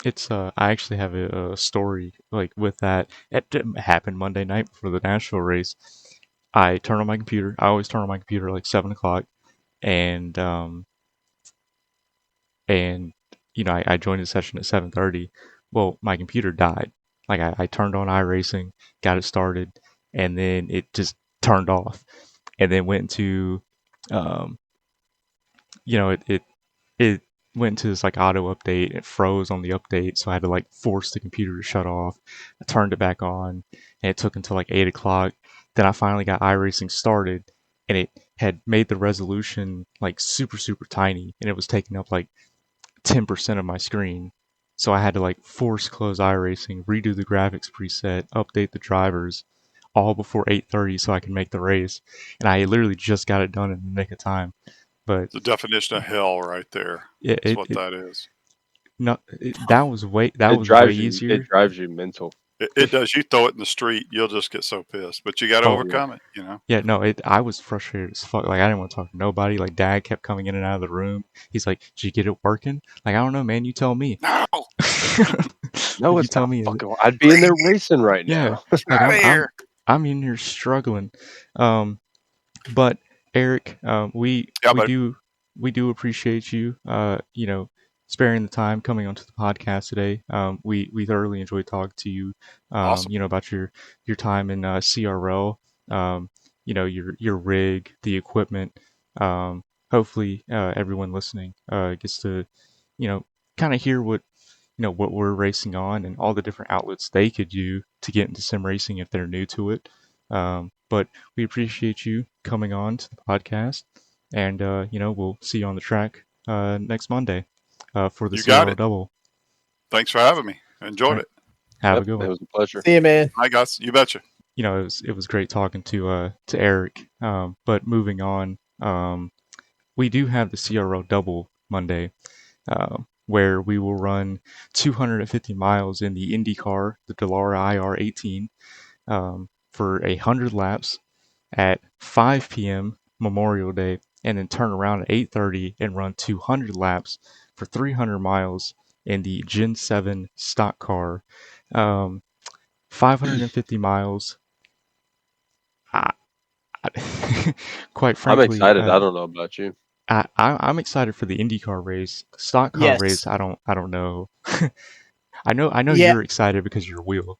Speaker 1: It's I actually have a story like with that. It didn't happen Monday night before the Nashville race. I turn on my computer. I always turn on my computer like 7 o'clock, and and I joined the session at 7:30. Well, my computer died. Like I turned on iRacing, got it started, and then it just turned off, and then went into um, it went to this like auto update. It froze on the update, so I had to like force the computer to shut off. I turned it back on, and it took until like 8 o'clock. Then I finally got iRacing started, and it had made the resolution like super super tiny, and it was taking up like 10% of my screen. So I had to like force close iRacing, redo the graphics preset, update the drivers, all before 8:30 so I could make the race. And I literally just got it done in the nick of time. But
Speaker 4: The definition of hell, right there.
Speaker 1: yeah,
Speaker 4: That's what that is.
Speaker 1: no, that was way
Speaker 2: It
Speaker 1: easier.
Speaker 2: drives you mental.
Speaker 4: It does. You throw it in the street, you'll just get so pissed. But you got to
Speaker 1: Oh
Speaker 2: Yeah.
Speaker 4: overcome it.
Speaker 1: yeah, no, I was frustrated as fuck. Like I didn't want to talk to nobody. Like Dad kept coming in and out of the room. He's like, "Did you get it working?" Like I don't know, man. You tell me.
Speaker 4: No,
Speaker 2: No,
Speaker 1: You
Speaker 2: it's
Speaker 1: tell
Speaker 2: not
Speaker 1: me.
Speaker 2: fucking. I'd be in there racing right
Speaker 1: Yeah,
Speaker 2: now.
Speaker 1: like
Speaker 4: out of here.
Speaker 1: I'm in here struggling. Um, But Eric,
Speaker 4: Yeah, but
Speaker 1: we do appreciate you, sparing the time coming onto the podcast today. We thoroughly enjoyed talking to you,
Speaker 4: awesome.
Speaker 1: about your time in CRL, your rig, the equipment. Hopefully, everyone listening gets to, you know, kind of hear what we're racing on and all the different outlets they could do to get into sim racing if they're new to it. But we appreciate you coming on to the podcast, and we'll see you on the track next Monday for the
Speaker 4: You got
Speaker 1: CRL
Speaker 4: it.
Speaker 1: Double.
Speaker 4: Thanks for having me.
Speaker 1: All
Speaker 4: Enjoyed
Speaker 1: right,
Speaker 4: it.
Speaker 1: have a
Speaker 2: Yep,
Speaker 1: good
Speaker 2: it
Speaker 1: one.
Speaker 2: was a pleasure.
Speaker 3: See you, man.
Speaker 4: Hi, guys. You betcha.
Speaker 1: it was great talking to Eric. But moving on, we do have the CRL Double Monday, where we will run 250 miles in the IndyCar, the Dallara IR18, for 100 laps at 5 p.m. Memorial Day, and then turn around at 8:30 and run 200 laps for 300 miles in the Gen 7 stock car. 550 miles. I, quite
Speaker 2: I'm
Speaker 1: frankly,
Speaker 2: excited. I don't know about you.
Speaker 1: I'm excited for the IndyCar race. Stock car
Speaker 3: Yes.
Speaker 1: race, I don't know. I know
Speaker 3: Yeah.
Speaker 1: you're excited because you're wheel.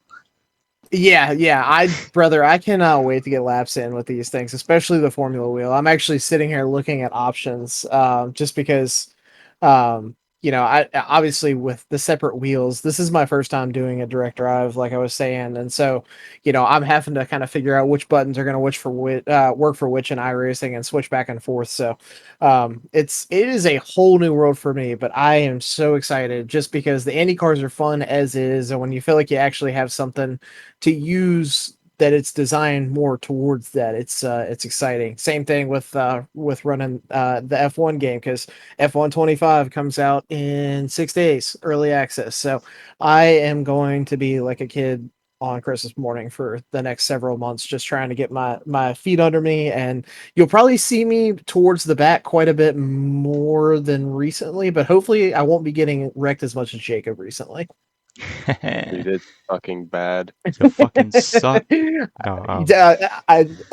Speaker 3: Yeah. Brother, I cannot wait to get laps in with these things, especially the Formula Wheel. I'm actually sitting here looking at options, just because, I obviously with the separate wheels, this is my first time doing a direct drive, like I was saying, and so, I'm having to kind of figure out which buttons are going to work for which in iRacing and switch back and forth. So, it is a whole new world for me, but I am so excited just because the Indy cars are fun as is, and when you feel like you actually have something to use that it's designed more towards that, it's exciting. Same thing with running the F1 game, because F125 comes out in 6 days early access, so I am going to be like a kid on Christmas morning for the next several months, just trying to get my feet under me. And you'll probably see me towards the back quite a bit more than recently, but hopefully I won't be getting wrecked as much as Jacob recently.
Speaker 2: Dude, it's fucking bad.
Speaker 1: You fucking suck. No,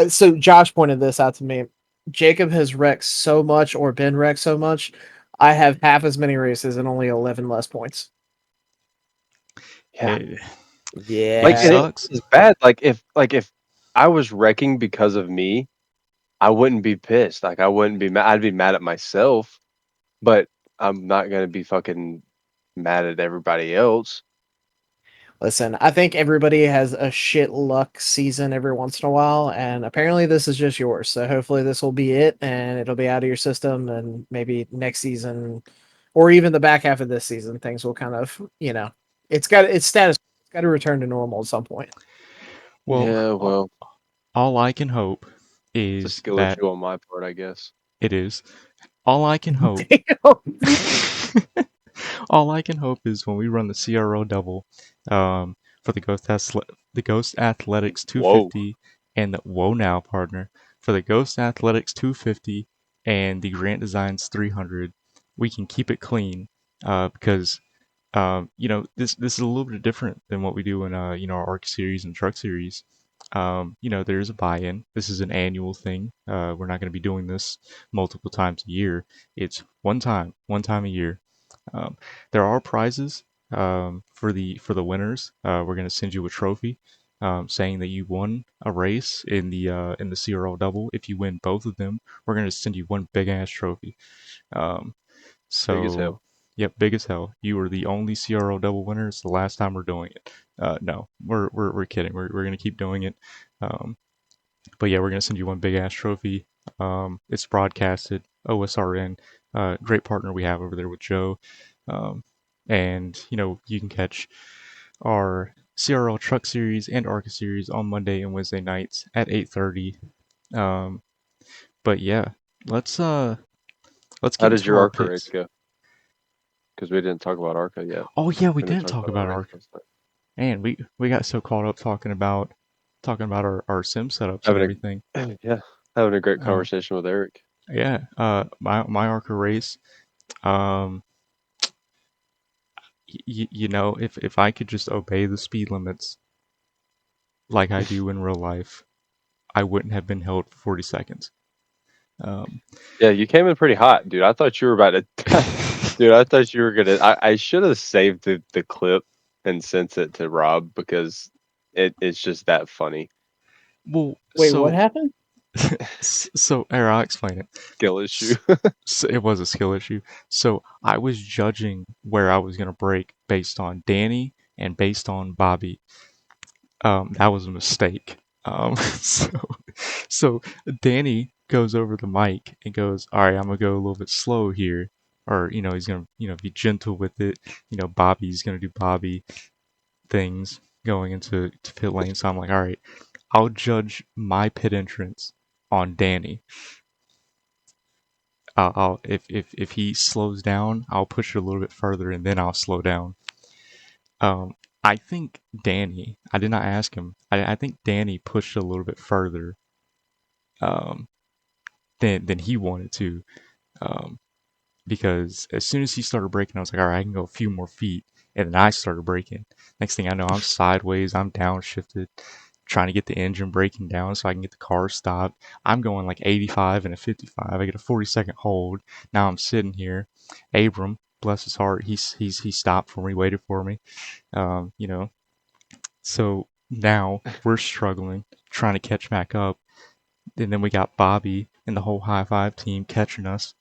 Speaker 3: So Josh pointed this out to me. Jacob has wrecked so much or been wrecked so much. I have half as many races and only 11 less points.
Speaker 2: Yeah.
Speaker 1: Which
Speaker 2: And
Speaker 3: Yeah.
Speaker 1: sucks.
Speaker 2: it's bad. Like if I was wrecking because of me, I wouldn't be pissed. Like I wouldn't be mad. I'd be mad at myself, but I'm not gonna be fucking mad at everybody else.
Speaker 3: Listen, I think everybody has a shit luck season every once in a while, and apparently this is just yours. So hopefully this will be it, and it'll be out of your system, and maybe next season, or even the back half of this season, things will kind of, it's status. It's got to return to normal at some point.
Speaker 1: Well,
Speaker 2: Yeah, well,
Speaker 1: all I can hope
Speaker 2: it's a
Speaker 1: is
Speaker 2: skill
Speaker 1: that
Speaker 2: issue on my part, I guess.
Speaker 1: it is. All I can hope.
Speaker 3: Damn.
Speaker 1: All I can hope is when we run the CRO double, for the Ghost Athletics
Speaker 2: Whoa.
Speaker 1: 250 and the Whoa Now partner for the Ghost Athletics 250 and the Grant Designs 300, we can keep it clean, because this is a little bit different than what we do in our ARC series and Truck series. There is a buy-in. This is an annual thing. We're not going to be doing this multiple times a year. It's one time a year. Um, there are prizes, for the winners. We're going to send you a trophy, saying that you won a race in the CRL Double. If you win both of them, we're going to send you one big ass trophy. Um,
Speaker 2: Big as
Speaker 1: so,
Speaker 2: hell.
Speaker 1: yep, big as hell. You are the only CRL Double winner. It's the last time we're doing it. No, we're kidding. We're gonna keep doing it. Um, but yeah, we're gonna send you one big ass trophy. It's broadcasted. OSRN, great partner we have over there with Joe. And you can catch our CRL Truck Series and ARCA Series on Monday and Wednesday nights at 8:30. Um, but yeah, let's uh let's
Speaker 2: How
Speaker 1: get
Speaker 2: did
Speaker 1: into
Speaker 2: your
Speaker 1: our
Speaker 2: ARCA race
Speaker 1: picks.
Speaker 2: go? Because we didn't talk about ARCA yet.
Speaker 1: Oh yeah, we
Speaker 2: We didn't
Speaker 1: didn't
Speaker 2: talk
Speaker 1: talk
Speaker 2: about our
Speaker 1: about
Speaker 2: race
Speaker 1: ARCA.
Speaker 2: last night.
Speaker 1: Man, we got so caught up talking about our sim setups and
Speaker 2: Having
Speaker 1: everything.
Speaker 2: yeah, having a great
Speaker 1: Um,
Speaker 2: conversation with Eric.
Speaker 1: yeah, my ARCA race. Um, if I could just obey the speed limits like I do in real life, I wouldn't have been held for 40 seconds. Um,
Speaker 2: Yeah, you came in pretty hot, dude. I thought you were about to. Dude, I thought you were gonna. I should have saved the clip and sent it to Rob because it's just that funny.
Speaker 1: well,
Speaker 3: Wait, what happened?
Speaker 1: here, I'll explain it.
Speaker 2: Skill issue.
Speaker 1: So it was a skill issue. So I was judging where I was gonna break based on Danny and based on Bobby. That was a mistake. So Danny goes over the mic and goes, "All right, I'm gonna go a little bit slow here," or he's gonna be gentle with it. Bobby's gonna do Bobby things going into pit lane. So I'm like, "All right, I'll judge my pit entrance on Danny. I'll if he slows down, I'll push it a little bit further and then I'll slow down. I think Danny. I did not ask him. I think Danny pushed a little bit further um, than he wanted to. Um, because as soon as he started braking, I was like, all right, I can go a few more feet. And then I started braking. Next thing I know, I'm sideways, I'm downshifted, trying to get the engine braking down so I can get the car stopped. I'm going like 85 and a 55. I get a 40-second hold. Now I'm sitting here. Abram, bless his heart, he stopped for me, waited for me. You know, so now we're struggling, trying to catch back up. And then we got Bobby and the whole High Five team catching us.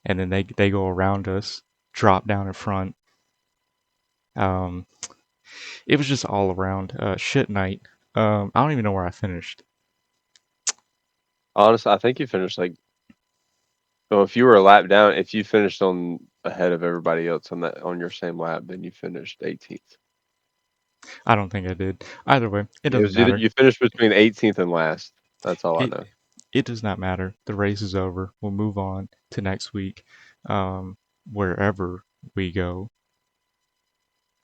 Speaker 1: And then they go around us, drop down in front. Um, it was just all around shit night. I don't even know where I finished.
Speaker 2: Honestly, I think you finished like, well, if you were a lap down, if you finished on ahead of everybody else on your same lap, then you finished 18th.
Speaker 1: I don't think I did. Either way, it
Speaker 2: It
Speaker 1: doesn't
Speaker 2: was either
Speaker 1: matter.
Speaker 2: you finished between 18th and last. That's all I
Speaker 1: It
Speaker 2: know.
Speaker 1: it does not matter. The race is over. We'll move on to next week, wherever we go.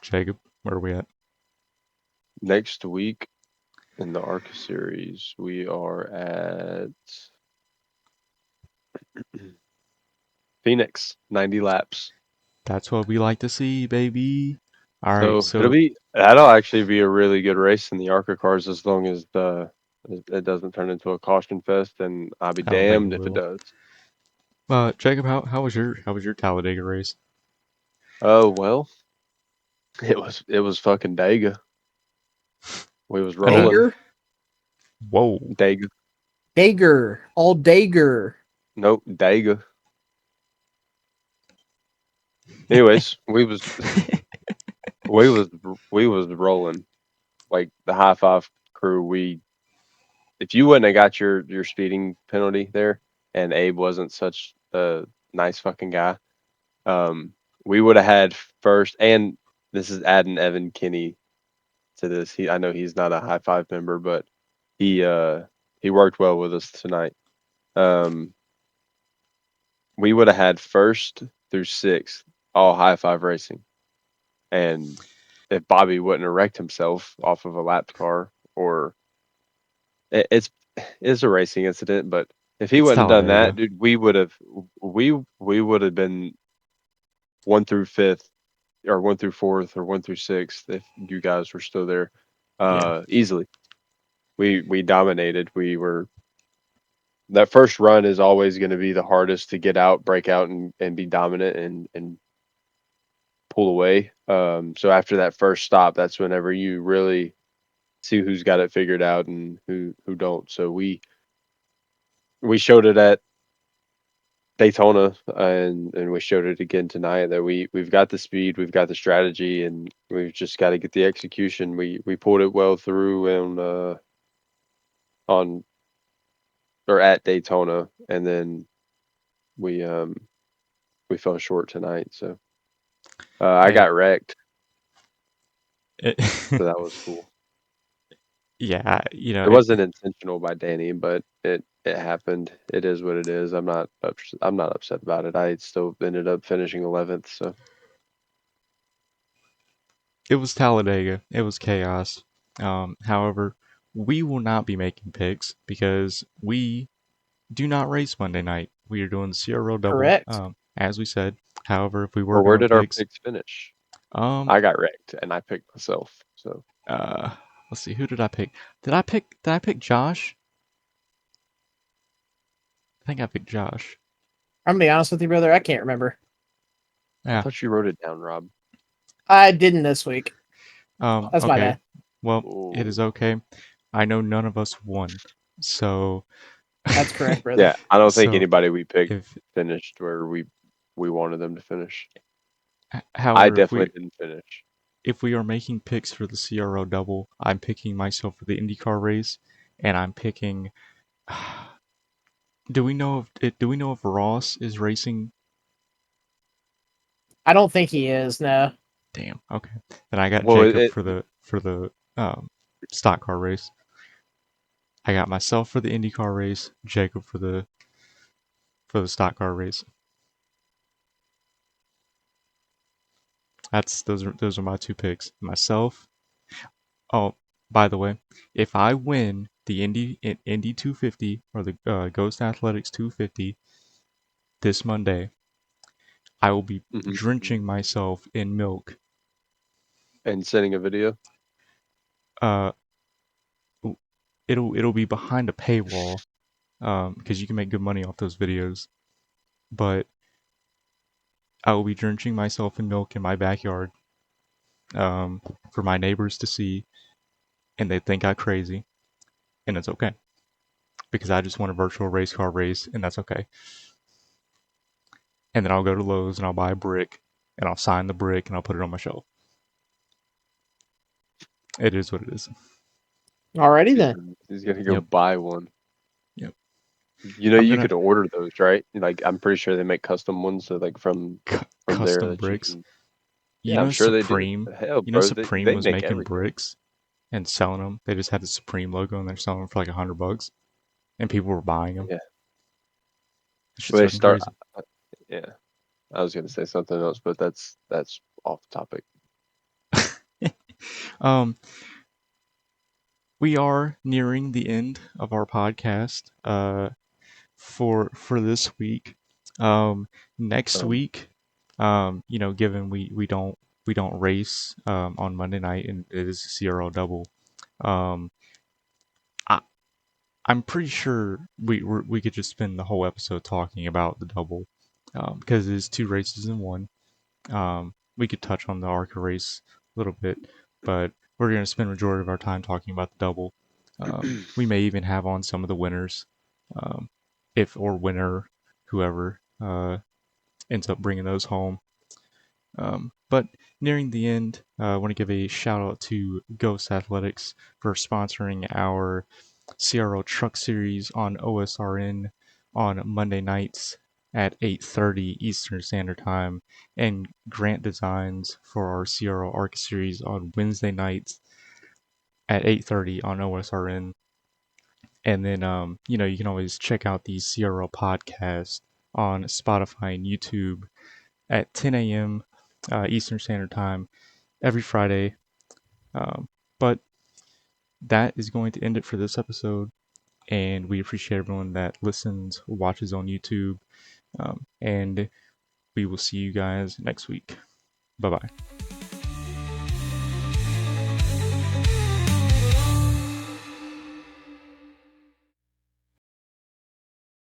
Speaker 1: Jacob, where are we at?
Speaker 2: Next week in the ARCA series, we are at Phoenix, 90 laps.
Speaker 1: That's what we like to see, baby. All right,
Speaker 2: So
Speaker 1: so
Speaker 2: that'll actually be a really good race in the ARCA cars as long as it doesn't turn into a caution fest, and I'll be
Speaker 1: I don't think it
Speaker 2: damned if it
Speaker 1: will.
Speaker 2: does.
Speaker 1: Jacob, how was your Talladega race?
Speaker 2: Oh well, it was fucking Dega. We was rolling
Speaker 3: Dager?
Speaker 1: Whoa.
Speaker 2: Dega.
Speaker 3: Dager. All Dager.
Speaker 2: Nope, Dega. Anyways, we was we was rolling like the high five crew. If you wouldn't have got your speeding penalty there, and Abe wasn't such a nice fucking guy, we would have had first. And this is adding Evan Kinney to this. I know he's not a high five member, but he worked well with us tonight. We would have had first through sixth all high five racing, and if Bobby wouldn't have wrecked himself off of a lapped car, or it's a racing incident, but if he
Speaker 1: It's
Speaker 2: wouldn't have done that,
Speaker 1: Talladega.
Speaker 2: dude, we would have been 1 through 5th, or 1 through 4th, or 1 through 6th if you guys were still there,
Speaker 1: Yeah.
Speaker 2: easily. We dominated. That first run is always going to be the hardest to get out, break out, and be dominant and pull away. So after that first stop, that's whenever you really see who's got it figured out and who don't. So we showed it at Daytona, and we showed it again tonight that we've got the speed, we've got the strategy, and we've just got to get the execution. We pulled it well through on or at Daytona, and then we fell short tonight. So I
Speaker 1: Hey.
Speaker 2: got wrecked,
Speaker 1: It,
Speaker 2: so that was cool.
Speaker 1: yeah,
Speaker 2: It wasn't intentional by Danny, but it happened. It is what it is. I'm not upset about it. I still ended up finishing 11th. So
Speaker 1: it was Talladega. It was chaos. However, we will not be making picks because we do not race Monday night. We are doing the CRL Double,
Speaker 3: Correct.
Speaker 1: as we said. However, if we were
Speaker 2: or where
Speaker 1: doing
Speaker 2: did our
Speaker 1: picks,
Speaker 2: picks finish?
Speaker 1: um,
Speaker 2: I got wrecked and I picked myself. So
Speaker 1: uh, let's see, who did I pick? Did I pick Josh? I think I picked Josh.
Speaker 3: I'm gonna be honest with you, brother. I can't remember.
Speaker 2: I
Speaker 1: Yeah.
Speaker 2: thought you wrote it down, Rob.
Speaker 3: I didn't this week. That's my
Speaker 1: Okay.
Speaker 3: bad.
Speaker 1: Well, it is
Speaker 2: Ooh.
Speaker 1: okay. I know none of us won, so
Speaker 3: That's correct, brother.
Speaker 2: Yeah, I don't think
Speaker 1: so
Speaker 2: anybody we picked
Speaker 1: if
Speaker 2: finished where we wanted them to finish. I
Speaker 1: however
Speaker 2: definitely didn't finish.
Speaker 1: if we are making picks for the CRO Double, I'm picking myself for the IndyCar race, and I'm picking. Do we know if Ross is racing?
Speaker 3: I don't think he is. No.
Speaker 1: Damn. Okay. Then I got
Speaker 2: Well,
Speaker 1: Jacob for the stock car race. I got myself for the IndyCar race, Jacob for the stock car race. Those are my 2 picks. Myself. Oh, by the way, if I win the Indy 250 or the Ghost Athletics 250 this Monday, I will be drenching myself in milk.
Speaker 2: And sending a video.
Speaker 1: Uh, it'll be behind a paywall, because you can make good money off those videos. But I will be drenching myself in milk in my backyard, for my neighbors to see, and they think I'm crazy, and it's okay because I just won a virtual race car race, and that's okay. And then I'll go to Lowe's and I'll buy a brick, and I'll sign the brick, and I'll put it on my shelf. It is what it is.
Speaker 3: Alrighty then.
Speaker 2: He's gonna go
Speaker 1: Yep.
Speaker 2: buy one.
Speaker 1: Yep.
Speaker 2: You know,
Speaker 1: I'm
Speaker 2: you
Speaker 1: gonna
Speaker 2: could order those, right? Like, I'm pretty sure they make custom ones, so like from there
Speaker 1: custom
Speaker 2: that you
Speaker 1: bricks.
Speaker 2: can.
Speaker 1: You
Speaker 2: Yeah, I'm
Speaker 1: know
Speaker 2: sure they do.
Speaker 1: Supreme.
Speaker 2: Hell,
Speaker 1: You know
Speaker 2: bro,
Speaker 1: Supreme
Speaker 2: they
Speaker 1: was
Speaker 2: make
Speaker 1: making
Speaker 2: everything.
Speaker 1: bricks and selling them. They just had the Supreme logo and they're selling them for like $100, and people were buying them.
Speaker 2: Yeah.
Speaker 1: That shit's
Speaker 2: Well, they
Speaker 1: fucking
Speaker 2: start.
Speaker 1: crazy.
Speaker 2: Yeah, I was gonna say something else, but that's off topic.
Speaker 1: We are nearing the end of our podcast. For this week. Next week, given we don't race on Monday night and it is a CRL Double, I I'm pretty sure we could just spend the whole episode talking about the Double, because it is 2 races in one. We could touch on the ARCA race a little bit, but we're going to spend the majority of our time talking about the Double. We may even have on some of the winners, if or winner, whoever ends up bringing those home. But nearing the end, I want to give a shout out to Ghost Athletics for sponsoring our CRL Truck series on OSRN on Monday nights at 8:30 Eastern Standard Time, and Grant Designs for our CRL ARC series on Wednesday nights at 8:30 on OSRN. And then, you can always check out the CRL Podcast on Spotify and YouTube at 10 a.m. Eastern Standard Time every Friday. But that is going to end it for this episode. And we appreciate everyone that listens, watches on YouTube. And we will see you guys next week. Bye bye.